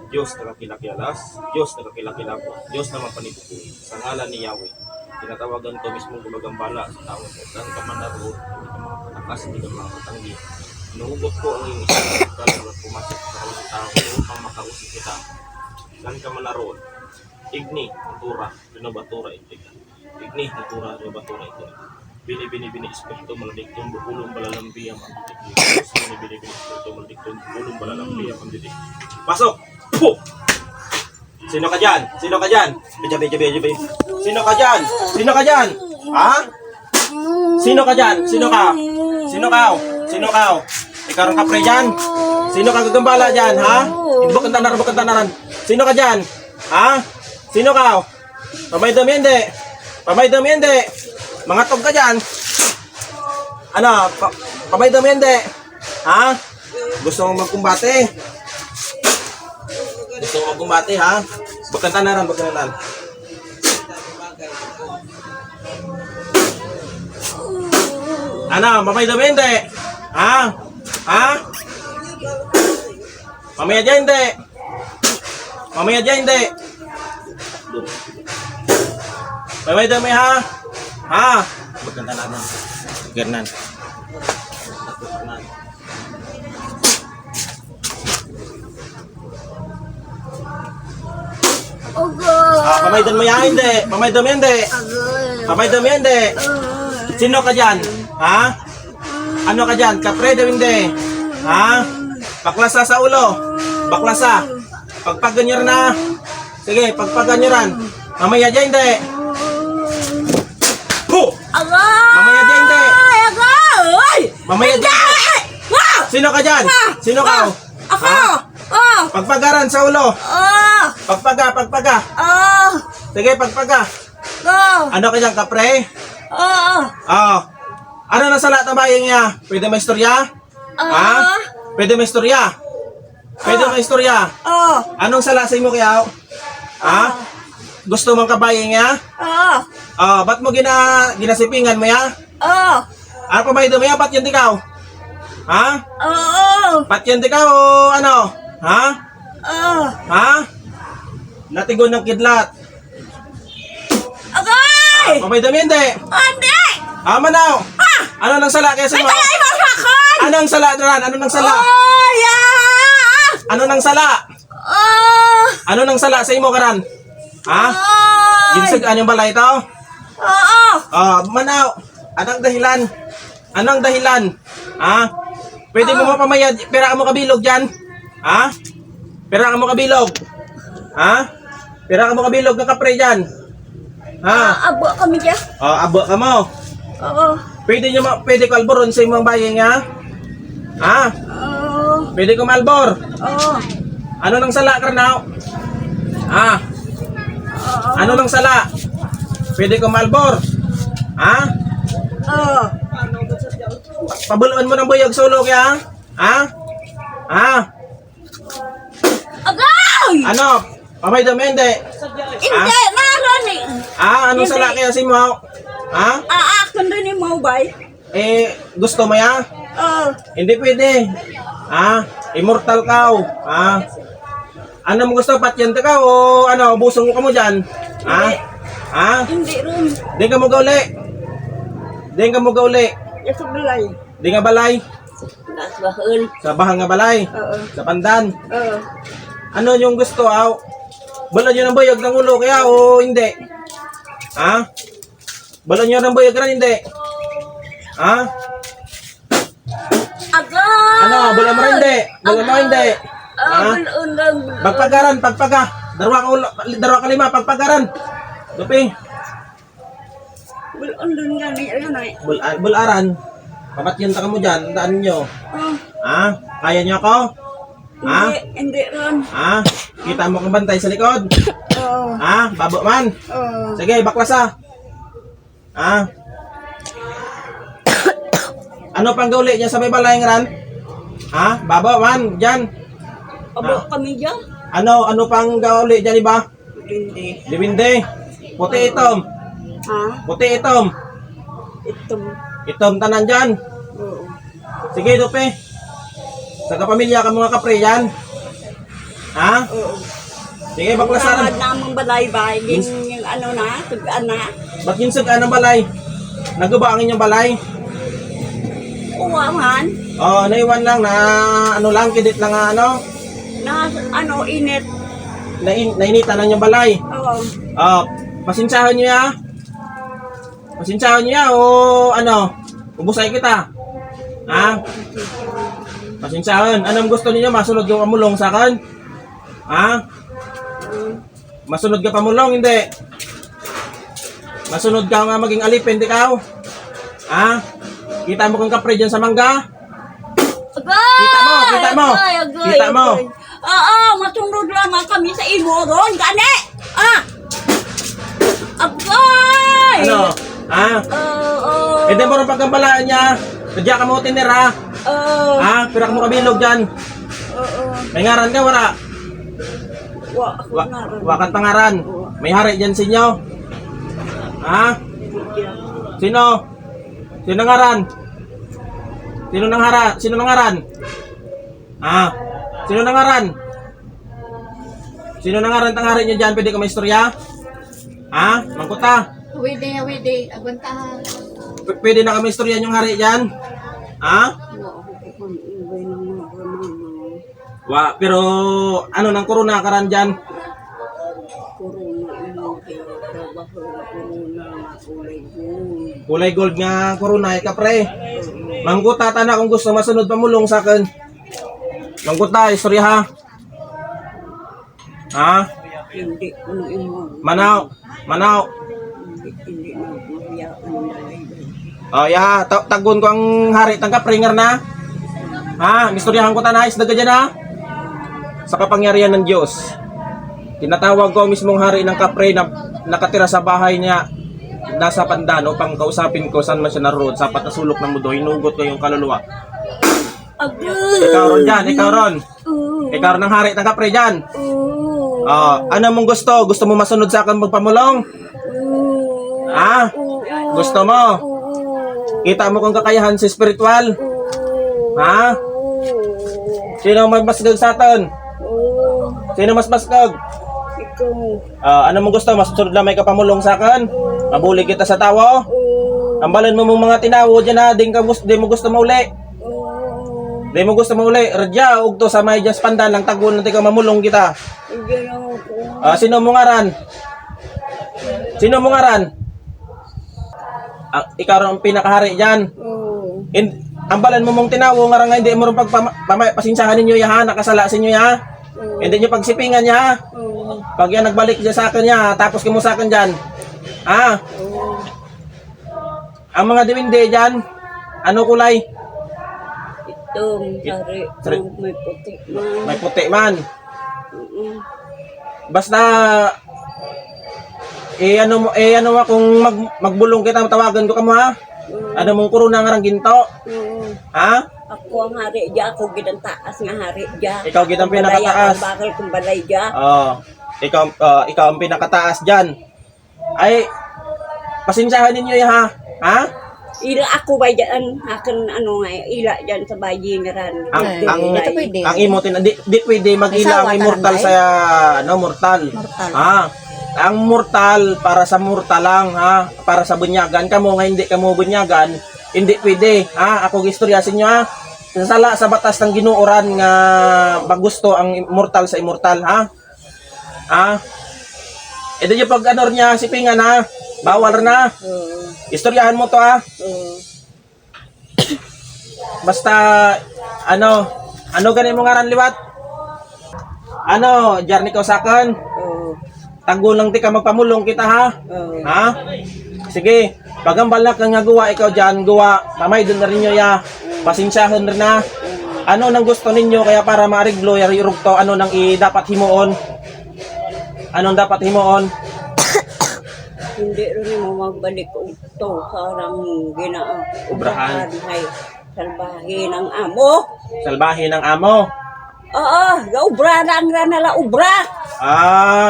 Diyos na kakilakialas, Diyos na kakilakilabo, Diyos na mapanibubuhay. Sa ngalan ni Yahweh, tinatawagan ko mismo gumagambala sa tao mo. Saan ka man naroon, hindi ka makakatakas, hindi ka makakatanggi. Inuugot ko ang iyong isang kalong at pumasok sa kawalang tao upang makausip kita. Saan ka man naroon, igni, natura, binabatura, intiga. Igni, natura, binabatura, intiga. Bini-bini-bini, espiritu, maladikton, bubulong, balalambiang, ang didik. Bini-bini-bini, espiritu, maladikton, bubulong, balalambiang, ang didik. Pasok! Puh! Sino ka dyan? Sino ka dyan? Beja. Sino ka dyan? Sino ka dyan? Ha? Sino ka dyan? Sino ka? Sino ka? Sino ka? Ikaw ang kapre dyan? Sino ka gagambala dyan? Ha? Bakit tanaran? Sino ka dyan? Ha? Sino ka? Pamay damiende. Mga tog ka dyan. Ano? Pamay damiende. Ha? Gusto mong magkumbate? Gusto mong magkumbate, ha? Bakit tanaran? Ano? Pamay damiende. Ha? Ha? Mamaya dyan, hindi. Mamaya dami, ha? Ha? Magkanta natin. Gernan. Pamaydan mo yan, hindi. Pamaydan mo, hindi. Sino ka dyan? Ha? Ano ka dyan? Kapre, hindi. Ha? Baklasa sa ulo. Baklasa. Pagpaganyer na. Sige, pagpaganyeran. Mamaya dyan, hindi. Ho! Mamaya dyan, hindi. Mamaya dyan, hindi. Sino ka dyan? Sino ka? Ako! Pagpagaran sa ulo. Pagpaga. Sige, pagpaga. Ano ka dyan, kapre? Ano na sa lahat ng bayan niya? Pwede may istorya? Ha? Pwede may istorya? Anong salasin mo kaya? Ha? Gusto mong kabayan niya? Ba't mo ginasipingan mo ya? Ano pa may dumi? Ba't yan ikaw? Ha? Ba't yan ikaw? Ano? Ha? Natigon ng kidlat. Pamay dumi hindi? Manaw. Ano nang sala kaya sa mo? Anong sala ran? Ano nang sala? Ano nang sala sa imo karan? Ha? Ginsagaan yung balay ito? Manaw. Anong dahilan? Ha? Pwede mo mapamayad, pera ka mo kabilog dyan? Ha? Pera ka mo kabilog ng kapre dyan? Ha? Abo kami dyan. Abo ka mo. Pwede ko alboron sa imong bayan nga? Ha? Pwede ko malbor? Ano nang sala karnaw? Ha? Ano nang sala? Pwede ko malbor? Ha? Pabuluan mo ng buyog sa ulo kaya? Ha? Ano? Pamay damiende? Hindi, naroon eh. Anong sala kaya si mo? Ha? Aakon doon yung mobile. Gusto mo ya? Hindi pwede. Immortal ka. Ano mo gusto? Patyente ka o ano? Busong ka mo dyan? Hindi rin. Di ka mo gauli. Sa balay. Di nga balay. Nasbahal. Sa bahang nga balay. Sa pandan. Ano yung gusto? Balon nyo ng buyog ng ulo kaya o hindi? Balon nyo ng buyog rin hindi? Ano? Balon mo rin hindi? Pagpagaran. Darwa ka lima. Pagpagaran. Lupi. Bularan. Papatyanta ka mo dyan. Tandaan nyo. Kaya nyo ako? Hindi ron. Kita mo kang bantay sa likod? Babo man? Sige, baklasa. Ano pang gauli niya sa may balay ran? Babo man, dyan. Abo kami dyan. Ano pang gauli dyan iba? Hindi. Dibinde. Puti itom. Itom tanan dyan. Sige, Dupe. Sa kapamilya ka mga kapre yan. Ha? Oo. Sige, baklasaran. Tawad namang balay ba? Yung ano na, tugaan na. Ba't yung sagaan ng balay? Nagaba ang inyong balay? Uwa man. Oh, naiwan lang na ano lang, kidit lang ano, Na ano, init. nainitan lang yung balay. Oo. Oh, pasensyahan niyo ya. Pasensyahan niyo ya o ano, ubusay kita. Ha? Pasensyahan. Anong gusto niyo? Masunod yung amulong sa akin? Ha? Masunod ka pamulong, hindi? Masunod ka nga maging alipin, di ka? Ha? Kita mo kang kapre dyan sa mangga? Agay! Kita mo! Agay! Kita mo! Oo, masunod lang kami sa imo ron, gani! Agay! Ano? Ha? Oo. Hindi mo rin pagkambalaan niya. Sadya ka mo tinira. Oo. Ha? Pirak mo kabilog dyan. Oo. May ngaran ka, wala? Wakat pangaran. May hari dyan sa inyo. Ha? Sino? Sino ngaran? Sino nang hara? Sino nang ngaran? Ha? Sino nang ngaran? Sino nang ngaran tang hari niyo dyan? Pwede ka may istorya? Ha? Mangkuta? Awede, agwantahan. Pwede na kami istorya yung hari dyan? Ha? Pero ano nang corona karan dyan? Kulay gold nga corona ka pre. Mangkuta ta na kung gusto masunod pamulong sa akin. Mangkuta istorya ha. Ha? Hindi ano imo. Manaw. Hindi na mahiya ano balay. Oh ya, tagun ko ang hari tang kapringer na. Ha, istoryahan ko ta na isda dyan ha. Sa kapangyarihan ng Diyos. Tinatawag ko ang mismong hari ng kapre na nakatira sa bahay niya nasa pandan upang kausapin ko saan man siya naroon sa apat na sulok ng mundo. Hinugot ko yung kaluluwa. Agay! Ikaw ron dyan, ikaw ron. Oo. Ikaw ron ang hari ng kapre dyan. Oo. Oh, ano mong gusto? Gusto mo masunod sa akin magpamulong? Oo. Ha? Oo. Gusto mo? Oo. Kita mo kung kakayahan sa spiritual? Oo. Ha? Sino mas basgag sa atin? Oo. Sino mas basgag? Ikaw. Ano mong gusto? Masunod lang may kapamulong sa akin? Mabuli kita sa tawo? Oo. Ambalan mo mong mga tinawo dyan ha, di mo gusto mauli. Oo. Di mo gusto mauli. Radya, ugto sa may just pandan lang tagun natin ka mamulong kita. Hindi ako. Sino mo ngaran? Sino mo ngaran? Ikaw rin ang pinakahari dyan. Oo. Ambalan mo mong tinawo nga nga hindi mo rin pasinsahan ninyo ya ha, nakasala sa inyo ya ha. Hindi nyo pagsipingan niya ha. Oo. Pag yan nagbalik dyan sa akin niya, tapos kimo sa akin dyan. Ha? Oo. Ang mga diwinde dyan, ano kulay? Itong sari. May puti man. May puti man. Oo. Basta ano mo kung magbulong kita tawagan ko kamo ha. Ano mong corona nga rang ginto? Oo. Ha? Ako ang hari dya, ako gidang taas nga hari dya. Ikaw gid ang pinakataas. Ang bakal kong balay dya. Ikaw ang pinakataas diyan. Ay pasensyahan ninyo ya ha. Ha? Ila ako ba dyan, akin ano nga, ila dyan sa bayi nga ran. Ito pwede. Ang imo di pwede mag-ila ang immortal sa mortal. Mortal. Ha? Ang mortal para sa mortal lang ha, para sa bunyagan kamo nga hindi kamo bunyagan, hindi pwede. Ha, ako gistorya sa inyo ha. Sala sa batas ng ginuoran nga bagusto ang immortal sa immortal ha. Ha? Ito yung pag ano niya sipingan ha. Bawal na. Oo. Istoryahan mo to ha. Oo. Basta ano ganin mo ngaran liwat? Ano, jarni ko sa akin. Oo. Tagol lang ti ka magpamulong kita ha. Oo. Ha? Sige, pagambal na kang gawa ikaw diyan, gawa. Mamay doon na rin nyo ya. Pasensyahan rin na. Ano nang gusto ninyo kaya para maariglo yarurog to, ano nang dapat himuon? Anong dapat himuon? Hindi rin mo magbalik ito. Sarang ginaan. Ubrahan. Hay. Salbahin ang amo. Salbahin ng amo. Oo. Gaubra lang na nala ubra.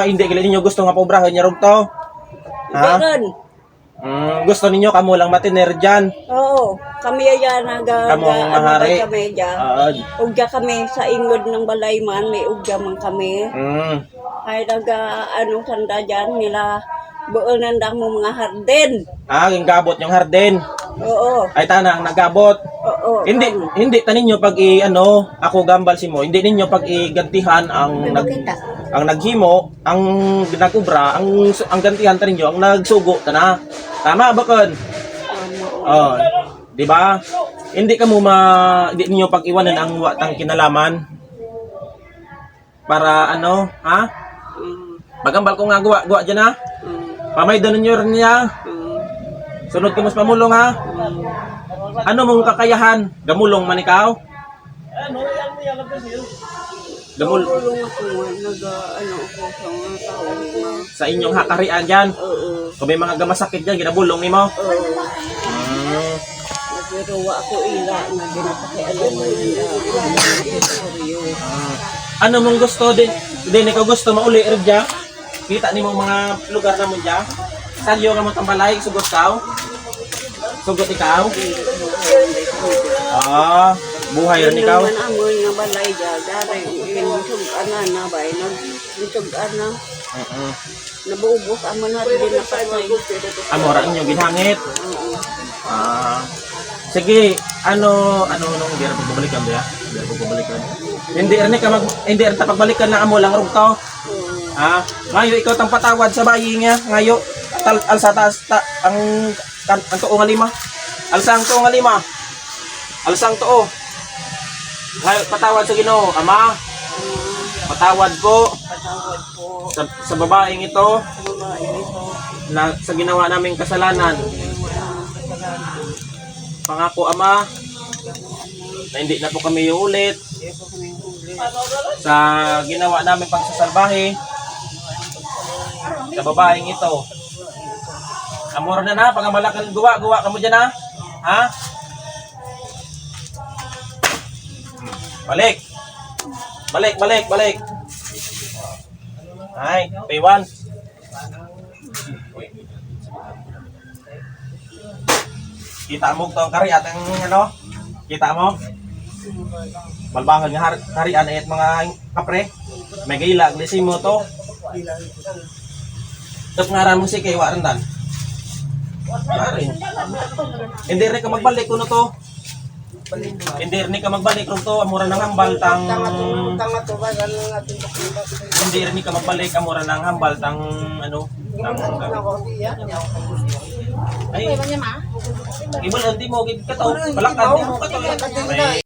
Hindi gila ninyo gusto nga paubrahan yarurog to. Hindi Ha? rin. Gusto ninyo kamo lang matiner dyan. Oo, kami yan Kamo ang mahari. kami dyan. Ugya kami sa ingod ng balay man, may ugya man kami. Ay sanda dyan nila buo nandang mo mga harden. Yung gabot yung harden. Oo. Ay tanang nagabot. Oo. Hindi taninyo pag ako gambal si mo, hindi ninyo pag igantihan ang ang naghimo, ang nagubra, ang gantihan taninyo, ang nagsugo tana. Tama ba kun? Oh, di ba? Hindi hindi ninyo pag iwanan ang watang kinalaman. Para ha? Bagambal ko nga guwa diyan ha. Pamay doon ninyo rin niya. Sunod ko mas pamulong ha. Ano mong kakayahan? Gamulong man ikaw? Tulong ako ako sa mga tao. Sa inyong hakarian dyan. Oo. Kung may mga gamasakit dyan, ginabulong ni mo. Nagbiruwa ako ila na ginapakialam mo yun. Ano mong gusto din? Din ikaw gusto mauli dyan? Kita ni mo mga lugar na mo dyan? Saan yung mo tambalay? Sugot ka? Sugot ikaw? Buhay rin ikaw? Naman amoy nga balay dyan. Daray, nisugan na ba? Nisugan na. Nabuubos amo na rin na patay. Amora inyo ginhangit. Sige, nung hindi ra pagbalikan ba? Hindi ra pagbalikan. Hindi ra ta pagbalikan na amo lang rugto. Ngayo ikaw tang patawad sa bayi nga. Ngayo alsa taas ang tuo nga lima. Alsang tuo nga lima. Alsang tuo. Ngayo patawad sa Ginoo, Ama. Patawad ko sa babaeng ito na sa ginawa naming kasalanan. Pangako Ama na hindi na po kami uulit sa ginawa naming pagsasalbahe sa babaeng ito. Amor na pagambalakan guwa ka mo dyan ha? Balik. Ay, P1. Kita mo to ang kariat ang kita mo? Balbangan nga karian at mga kapre. May gailag, lisin mo to. Tapos ngaran mo si kay Warandan. Warin. Hindi rin ka magbalik kuno to. Hindi rin ka magbalik ron to. Amura ng hambal tang... Hindi rin ka magbalik. Amura ng hambal tang... Ay, ibon, hindi mo kataw. Palakad, hindi mo kataw.